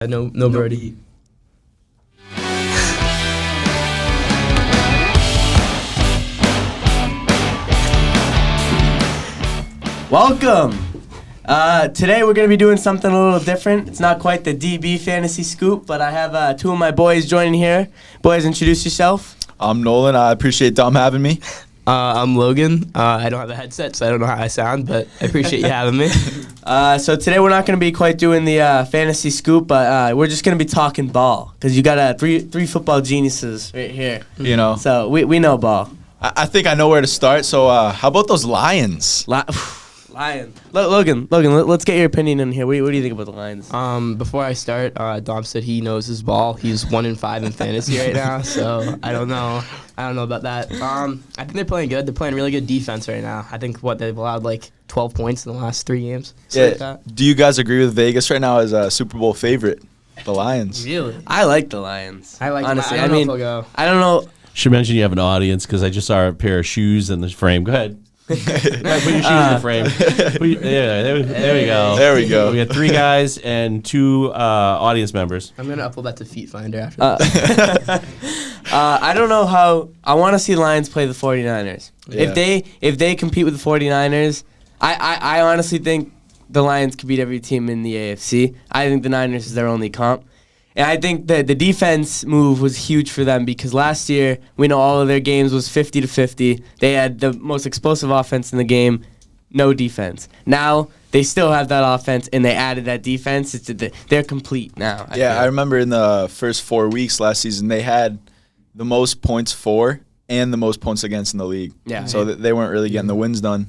No birdie. Welcome! Today we're going to be doing something a little different. It's not quite the DB Fantasy Scoop, but I have two of my boys joining here. Boys, introduce yourself. I'm Nolan. I appreciate Dom having me. I'm Logan. I don't have a headset, so I don't know how I sound, but I appreciate you having me. So today we're not going to be quite doing the Fantasy Scoop, but we're just going to be talking ball, because you got three football geniuses right here. You know, So we know ball. I think I know where to start. So how about those Lions? Lion. Logan, let's get your opinion in here. What do you think about the Lions? Before I start, Dom said he knows his ball. He's 1-5 in fantasy right now, so I don't know about that. I think they're playing good. They're playing really good defense right now. I think they've allowed like 12 points in the last 3 games. Like that. Do you guys agree with Vegas right now as a Super Bowl favorite? The Lions. Really? I like the Lions. I like honestly. them. I don't know if they'll go. I don't know. Should mention you have an audience because I just saw a pair of shoes in the frame. Go ahead. Put your shoes in the frame. There we go. There we go. We got 3 guys and 2 audience members. I'm going to upload that to Feet Finder after that. I don't know how. I want to see the Lions play the 49ers. Yeah. If they compete with the 49ers, I honestly think the Lions could beat every team in the AFC. I think the Niners is their only comp. And I think that the defense move was huge for them because last year, we know all of their games was 50-50. They had the most explosive offense in the game, no defense. Now, they still have that offense, and they added that defense. They're complete now. I remember in the first 4 weeks last season, they had the most points for and the most points against in the league. Yeah. So they weren't really getting the wins done.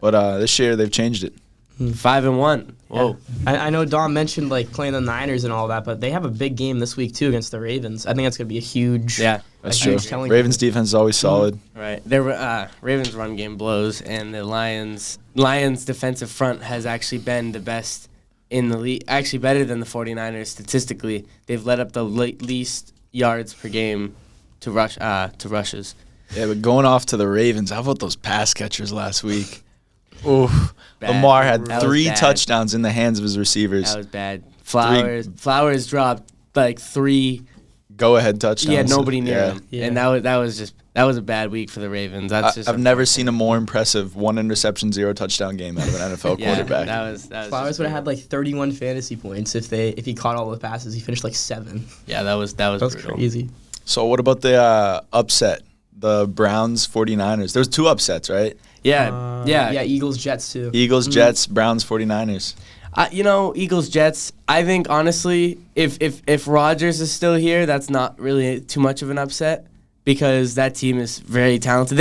But this year, they've changed it. 5-1. Whoa. I know Dom mentioned like playing the Niners and all that, but they have a big game this week too against the Ravens. I think that's going to be a huge. Yeah. That's a true. huge telling Ravens defense is always solid. Right. Their Ravens run game blows, and the Lions defensive front has actually been the best in the league, actually better than the 49ers statistically. They've led up the least yards per game to rushes. Yeah, but going off to the Ravens, how about those pass catchers last week? Ooh, Bad. Lamar had That was 3 bad. touchdowns in the hands of his receivers. That was bad. Flowers dropped like 3. Go-ahead touchdowns. He had nobody near Yeah. him, Yeah. and that was a bad week for the Ravens. That's just I've never seen a more impressive 1 interception, 0 touchdown game out of an NFL yeah, quarterback. That was Flowers would have had like 31 fantasy points if he caught all the passes. He finished like 7. Yeah, that was That's brutal. crazy. So what about the upset, the Browns 49ers? There was 2 upsets, right? Yeah, Yeah, Eagles, Jets too. Eagles, Jets, Browns 49ers. Eagles, Jets. I think honestly, if Rodgers is still here, that's not really too much of an upset because that team is very talented.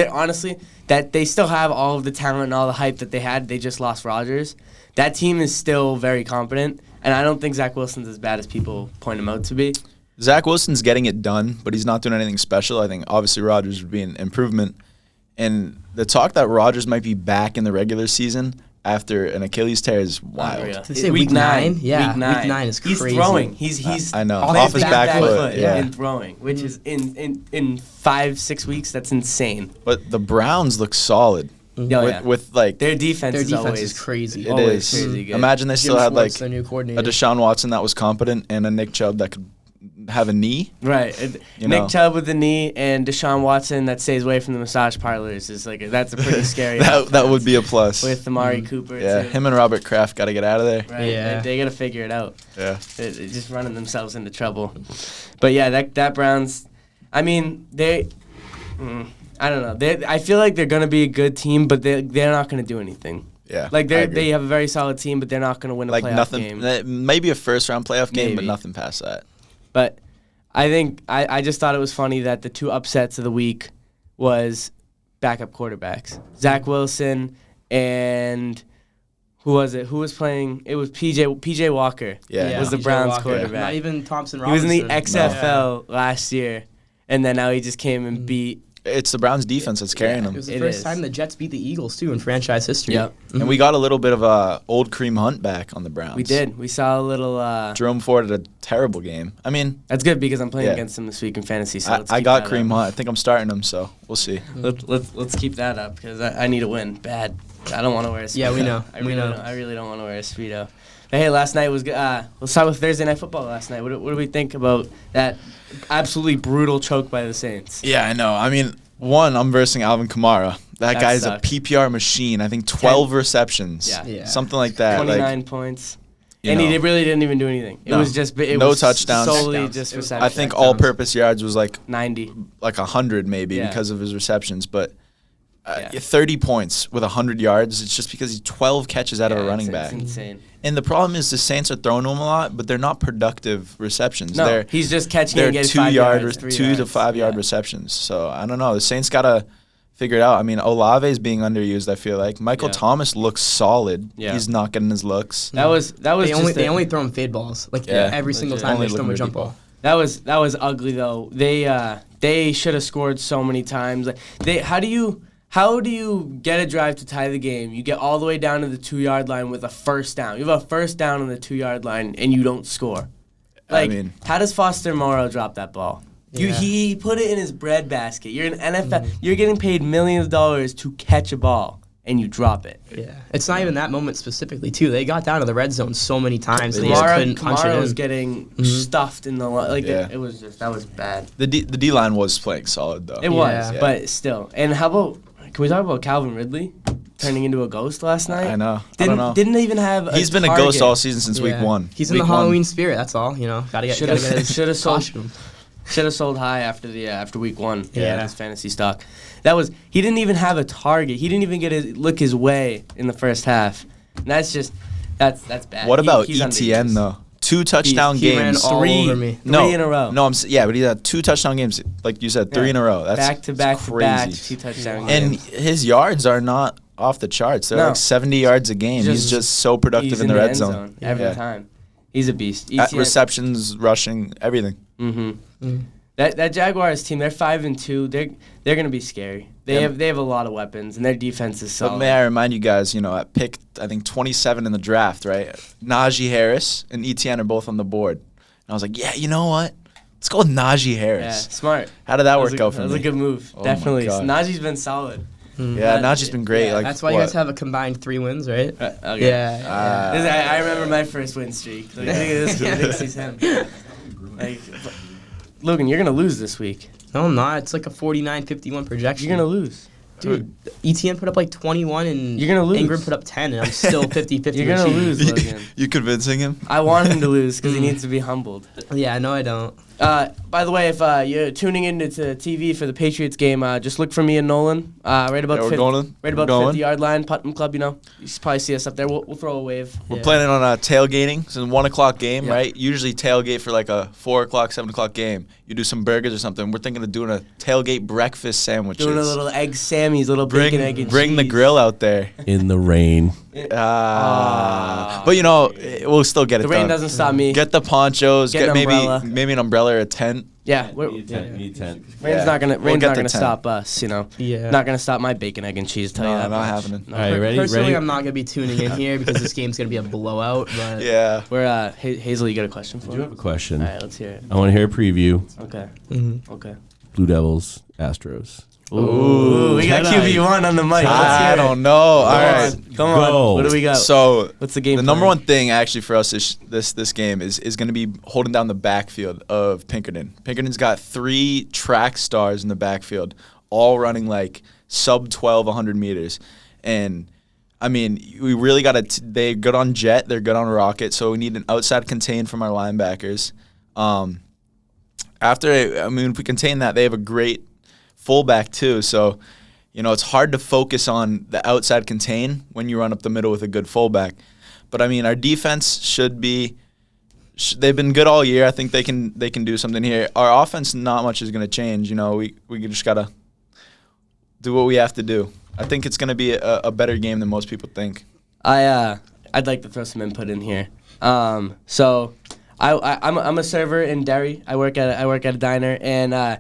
They still have all of the talent and all the hype that they had. They just lost Rodgers. That team is still very competent, and I don't think Zach Wilson's as bad as people point him out to be. Zach Wilson's getting it done, but he's not doing anything special. I think obviously Rodgers would be an improvement. And the talk that Rodgers might be back in the regular season after an Achilles tear is wild. Unreal. Did they say week 9? Yeah, week 9. week 9 is He's crazy. throwing. He's I know. off his back foot, yeah. and throwing, which is in 5-6 weeks. That's insane. But the Browns look solid. With like Their defense, Their is defense always is crazy. it always is. crazy good. Imagine they still Jim had like Schwartz, their new a coordinator. Deshaun Watson that was competent and a Nick Chubb that could have a knee. Right. You Nick know. Chubb with the knee and Deshaun Watson that stays away from the massage parlors is that's a pretty scary that would be a plus. with Amari Cooper. Yeah, too. him and Robert Kraft got to get out of there. Right. Yeah. They got to figure it out. Yeah. They're just running themselves into trouble. But yeah, that Browns. I mean, I don't know. I feel like they're gonna be a good team, but they're not gonna do anything. Yeah. Like I agree. they have a very solid team, but they're not gonna win a like playoff nothing. game. Maybe a first round playoff game, but Maybe. nothing past that. But I think I just thought it was funny that the 2 upsets of the week was backup quarterbacks. Zach Wilson and who was it? Who was playing? It was PJ Walker. Yeah. Was the PJ Browns Walker. quarterback. Not even Thompson He was in Robinson. the XFL last year, and then now he just came and beat. It's the Browns defense that's carrying It them. was the It first is. time the Jets beat the Eagles too in franchise history. Yep. And we got a little bit of a old Kareem Hunt back on the Browns. We did. We saw a little. Jerome Ford had a terrible game. I mean, That's good because I'm playing Yeah. against him this week in fantasy. So let's I keep got that Kareem up. Hunt. I think I'm starting him, so we'll see. Let's keep that up because I need a win bad. I don't want to wear a Speedo. Yeah, we know. I We really know. Don't, I really don't want to wear a Speedo. Hey, last night was. Let's start with Thursday Night Football last night. What do we think about that absolutely brutal choke by the Saints? Yeah, I know. I mean, one, I'm versing Alvin Kamara. That guy's sucked. a PPR machine. I think 12 receptions. Yeah. Something like that. 29 points. you And know. he really didn't even do anything. It No. was just No was touchdowns. solely Touchdowns. just It was- reception. I think all-purpose yards was like 90. 100 maybe Yeah. because of his receptions, but Yeah. 30 points with 100 yards. It's just because he's 12 catches out of a running back. It's insane. And the problem is the Saints are throwing to him a lot, but they're not productive receptions. No, they're he's just catching they're and getting 2 5 yard, yards, 3 2 to yards. 5 yard Yeah. receptions. So I don't know. The Saints gotta figure it out. I mean, Olave is being underused. I feel like Michael Yeah. Thomas looks solid. Yeah. He's not getting his looks. That was They just only a- throw him fade balls. Like Yeah. every single Legit. time Only they throw him a looking jump for deep ball. That was ugly though. They should have scored so many times. Like, how do you get a drive to tie the game? You get all the way down to the 2-yard line with a first down. You have a first down on the 2-yard line and you don't score. I Like, mean- how does Foster Moreau drop that ball? Yeah. He put it in his breadbasket. You're an NFL. You're getting paid millions of dollars to catch a ball and you drop it. Yeah, it's not even that moment specifically too. They got down to the red zone so many times they just couldn't punch Kamara it was in. getting Mm-hmm. stuffed in the line. Yeah. It was just that was bad. The D line was playing solid though. It was, Yeah. but still. And how about? Can we talk about Calvin Ridley turning into a ghost last night? I know. I Didn't don't know. Didn't even have. He's been a ghost all season since week Yeah. 1. He's in Week the 1. Halloween spirit. That's all. You know, gotta get Should've- his should've sold- costume. Should have sold high after week 1. Yeah. His fantasy stock. He didn't even have a target. He didn't even look his way in the first half. And that's bad. What about he's ETN underused. though? 2 touchdown He ran games. all Three. over me. No, Three in a row. No, yeah, but he had 2 touchdown games, like you said, 3 Yeah. in a row. That's back to back to crazy. back, 2 touchdown And games. his yards are not off the charts. They're No. like 70 yards a game. He's just so productive He's in the red zone. every Yeah. time. He's a beast. At receptions, rushing, everything. Mm-hmm. That Jaguars team, they're 5-2. They're gonna be scary. They have a lot of weapons, and their defense is But solid. may I remind you guys, at pick, I think 27 in the draft, right? Najee Harris and ETN are both on the board. And I was like, yeah, you know what? Let's go with Najee Yeah, Harris. smart. How did that work out for That was me? a good move. Oh my Definitely. God. Najee's been solid. Yeah, Najee's been great. Yeah, like, That's why you guys have a combined 3 wins, right? Okay. Yeah. I remember my first win streak. Like, look at this kid thinks he's him. Like, Logan, you're gonna lose this week. No, I'm not. It's like a 49-51 projection. You're gonna lose. Dude, ETN put up like 21 and You're gonna lose. Ingram put up 10, and I'm still 50-50. You're gonna receiving. lose, Logan. You convincing him? I want him to lose because he needs to be humbled. Yeah, no, I don't. By the way, if you're tuning into TV for the Patriots game, just look for me and Nolan. Right about Yeah, we're the going. right about We're the going. 50-yard line, Putnam Club. You probably see us up there. We'll throw a wave. We're Yeah. planning on tailgating. It's a 1 o'clock game, Yeah. right? Usually tailgate for like a 4 o'clock, 7 o'clock game. You do some burgers or something. We're thinking of doing a tailgate breakfast sandwiches. Doing a little egg Sammy's, little bacon, egg, and bring the cheese. grill out there. In the rain. But we'll still get it The rain done. doesn't stop me. Get the ponchos. Get Get, an umbrella. maybe an umbrella or a tent. Yeah, Need tent. rain's Yeah. not gonna We'll get the 10. stop us. Yeah. Not gonna stop my bacon, egg, and cheese. Tell you No, that not much. happening. No. All right, ready? Personally, Ready? I'm not gonna be tuning in here because this game's gonna be a blowout. But Yeah. We're Hazel. You got a question for I me? do have a question. All right, let's hear it. I want to hear a preview. Okay. Mhm. Okay. Blue Devils, Astros. Ooh, we got tonight. QB1 on the mic. Let's I hear it. don't know. All right. Come on. Go. What do we got? So What's the game the number plan? one thing actually for us this game is going to be holding down the backfield of Pinkerton. Pinkerton's got 3 track stars in the backfield, all running like sub 1,200 meters, and I mean we really got to. They're good on jet, they're good on rocket, so we need an outside contain from our linebackers. If we contain that, they have a great fullback too. So, it's hard to focus on the outside contain when you run up the middle with a good fullback. But I mean, our defense should be. They've been good all year. I think they can do something here. Our offense, not much is going to change. We just gotta do what we have to do. I think it's going to be a better game than most people think. I'd like to throw some input in here. So I'm a server in Derry. I work at a diner, and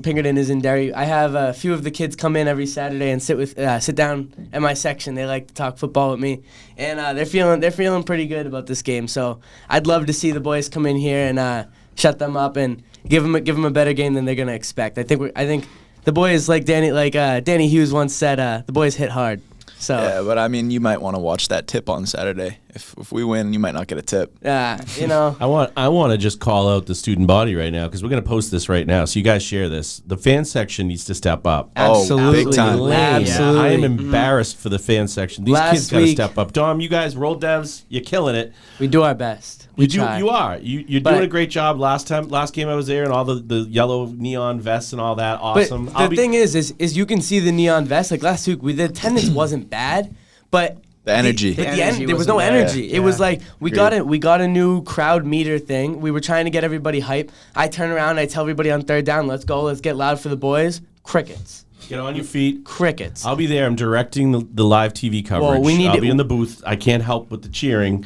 Pinkerton is in Derry. I have a few of the kids come in every Saturday and sit down at my section. They like to talk football with me, and they're feeling pretty good about this game. So I'd love to see the boys come in here and shut them up and give them a better game than they're gonna expect. I think the boys, like Danny Hughes once said, the boys hit hard. So Yeah, but I mean, you might want to watch that tip on Saturday if we win, you might not get a tip. You know. I want to just call out the student body right now because we're going to post this right now. So you guys share this. The fan section needs to step up. Absolutely. big time. Absolutely. I am embarrassed for the fan section. These Last kids got to week- step up. Dom, you guys, Roll Devs, you're killing it. We do our best. We try. You are. You're But- doing a great job. Last game I was there, and all the yellow neon vests and all that. Awesome. But the thing is you can see the neon vest. Like last week, the attendance wasn't bad, but The energy. But The energy there was no wasn't there. energy. It was like we got a new crowd meter thing. We were trying to get everybody hype. I turn around, I tell everybody on third down, let's go, let's get loud for the boys. Crickets. Get on your feet. Crickets. I'll be there. I'm directing the live TV coverage. Well, we need I'll to- be in the booth. I can't help with the cheering.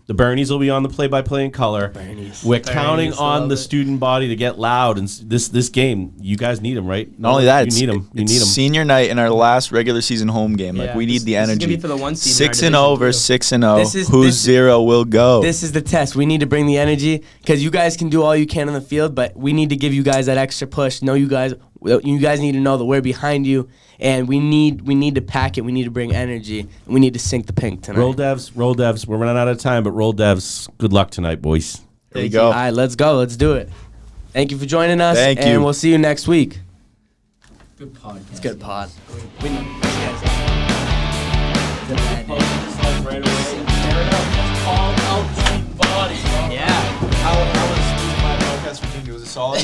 The Bernies will be on the play-by-play in color. We're counting on love the it. student body to get loud. And this game, you guys need them, right? Not only that, you need them. You it's need them. senior night in our last regular season home game. Like Yeah, we need the this is energy. gonna be for the one seed in our 6-0 division, versus too. 6-0. This is- Who's this- 0 will go. This is the test. We need to bring the energy because you guys can do all you can on the field, but we need to give you guys that extra push. You guys need to know that we're behind you, and we need to pack it. We need to bring energy, and we need to sink the pink tonight. Roll devs. We're running out of time, but roll devs. Good luck tonight, boys. there you go. All right, let's go. Let's do it. Thank you for joining us, Thank and you. we'll see you next week. Good podcast. It's a good pod. Yeah. How was my podcast for Virginia? Was it solid?